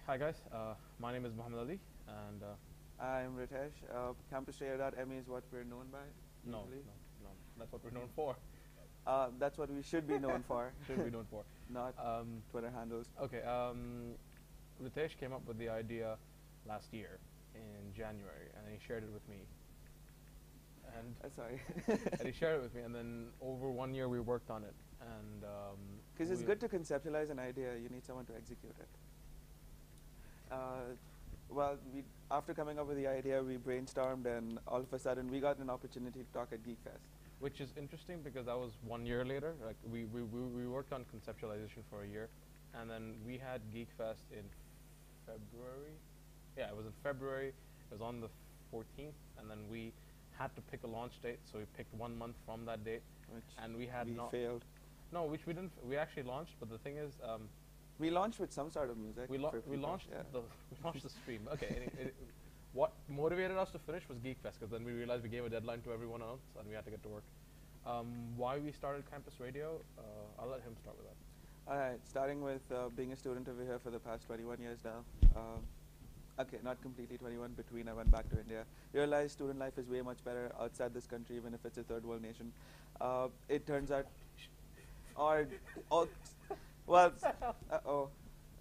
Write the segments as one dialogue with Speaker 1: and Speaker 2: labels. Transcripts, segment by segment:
Speaker 1: Hi guys. My name is Muhammed Ali, and
Speaker 2: I'm Ritesh. CampusRadar.me is what we're known by,
Speaker 1: no,
Speaker 2: usually.
Speaker 1: no, no, that's what we're known for.
Speaker 2: That's what we should be known for,
Speaker 1: Should be known for.
Speaker 2: not
Speaker 1: Um,
Speaker 2: Twitter handles.
Speaker 1: okay. Ritesh came up with the idea last year in January, and he shared it with me. And
Speaker 2: Sorry.
Speaker 1: and he shared it with me, and then over 1 year we worked on it, and
Speaker 2: Because it's good to conceptualize an idea, you need someone to execute it. Well, after coming up with the idea, we brainstormed, and all of a sudden we got an opportunity to talk at GeekFest.
Speaker 1: which is interesting because that was 1 year later. Like we worked on conceptualization for a year, and then we had Geek Fest in February. Yeah, it was in February. It was on the 14th, and then we had to pick a launch date. So we picked 1 month from that date,
Speaker 2: Which
Speaker 1: and we had
Speaker 2: we
Speaker 1: not.
Speaker 2: failed.
Speaker 1: No, which we didn't. We actually launched, but the thing is,
Speaker 2: We launched with some sort of music.
Speaker 1: we
Speaker 2: for
Speaker 1: launched
Speaker 2: people, yeah.
Speaker 1: the we launched the stream. Okay, what motivated us to finish was Geek Fest, because then we realized we gave a deadline to everyone else, and we had to get to work. Why we started Campus Radio? I'll let him start with that.
Speaker 2: All right, starting with being a student over here for the past 21 years now. Okay, not completely 21. Between I went back to India, realized student life is way much better outside this country, even if it's a third world nation. It turns out, or well, oh.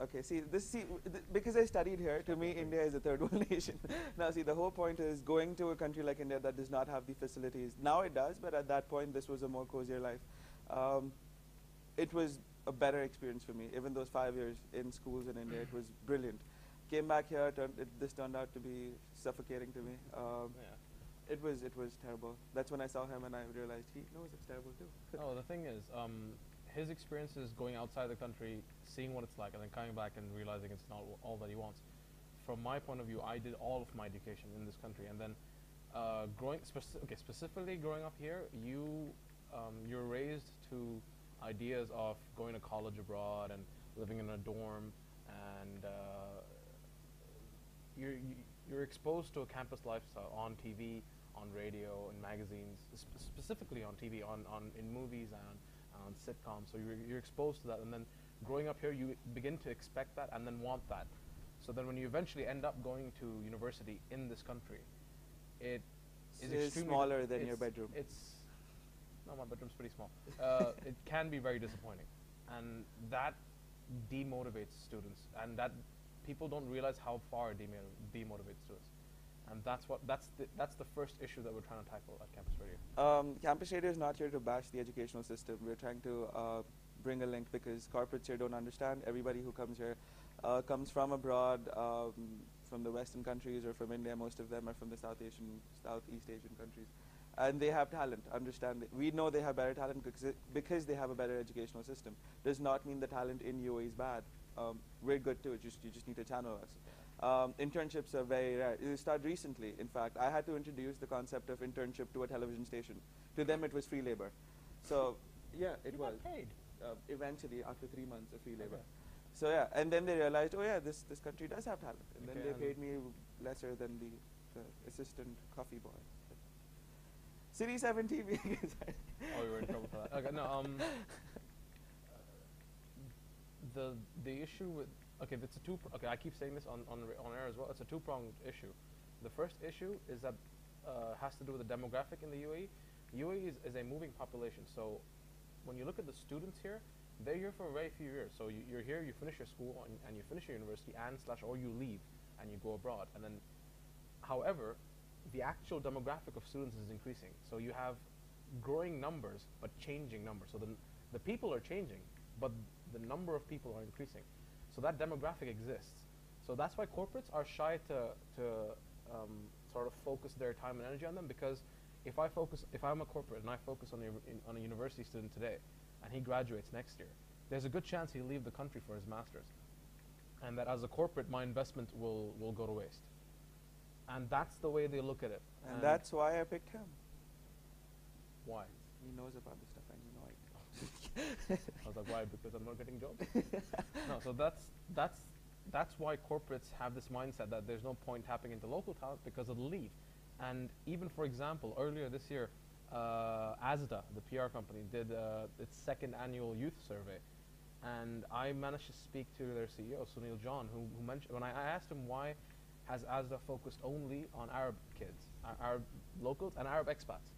Speaker 2: Okay, because I studied here, to me, India is a third world nation. Now, see, the whole point is going to a country like India that does not have the facilities. Now it does, but at that point, this was a more cozier life. It was a better experience for me. Even those 5 years in schools in India, it was brilliant. Came back here, this turned out to be suffocating to me.
Speaker 1: Yeah.
Speaker 2: It was terrible. That's when I saw him and I realized he knows it's terrible too.
Speaker 1: Oh, the thing is, his experiences going outside the country, seeing what it's like, and then coming back and realizing it's not all that he wants. From my point of view, I did all of my education in this country, and then specifically growing up here, you're raised to ideas of going to college abroad and living in a dorm, and you're exposed to a campus lifestyle on TV, on radio, in magazines, specifically on TV, in movies and on sitcoms. So you're exposed to that, and then growing up here, you begin to expect that and then want that. So then when you eventually end up going to university in this country, it is
Speaker 2: It's
Speaker 1: extremely
Speaker 2: smaller than your bedroom.
Speaker 1: No, my bedroom's pretty small. It can be very disappointing, and that demotivates students, and that people don't realize how far it demotivates students, and that's the first issue that we're trying to tackle at Campus Radio.
Speaker 2: Campus Radio is not here to bash the educational system. We're trying to bring a link because corporates here don't understand. Everybody who comes here comes from abroad, from the Western countries or from India. Most of them are from the Southeast Asian countries. And they have talent, understand. We know they have better talent because they have a better educational system. Does not mean the talent in UAE is bad. We're good too, you just need to channel us. Internships are very rare. It started recently, in fact. I had to introduce the concept of internship to a television station. To them it was free labor. So, yeah, it was.
Speaker 1: Got paid.
Speaker 2: Eventually, after 3 months of free labor.
Speaker 1: Okay.
Speaker 2: So yeah, and then they realized, oh yeah, this country does have talent. And
Speaker 1: Okay,
Speaker 2: then they
Speaker 1: and
Speaker 2: paid me lesser than the assistant coffee boy. City 7 TV.
Speaker 1: Oh, you were in trouble for that. Okay, no. The issue with it's a I keep saying this on air as well. It's a two-pronged issue. The first issue is that has to do with the demographic in the UAE. UAE is a moving population, so when you look at the students here, they're here for a very few years. So you're here, you finish your school, and you finish your university, or you leave and you go abroad, and then, however, the actual demographic of students is increasing. So you have growing numbers, but changing numbers. So the people are changing, but the number of people are increasing. So that demographic exists. So that's why corporates are shy to sort of focus their time and energy on them, because if I'm a corporate and I focus on a university student today, and he graduates next year, there's a good chance he'll leave the country for his master's, and that as a corporate, my investment will go to waste. And that's the way they look at it.
Speaker 2: And that's why I picked him.
Speaker 1: Why?
Speaker 2: He knows about this stuff and you know I don't.
Speaker 1: I was like, why? Because I'm not getting jobs? No, so that's why corporates have this mindset that there's no point tapping into local talent because it'll leave. And even, for example, earlier this year, ASDA, the PR company, did its second annual youth survey. and I managed to speak to their CEO, Sunil John, who mentioned, when I asked him why has ASDA focused only on Arab kids, Arab locals and Arab expats,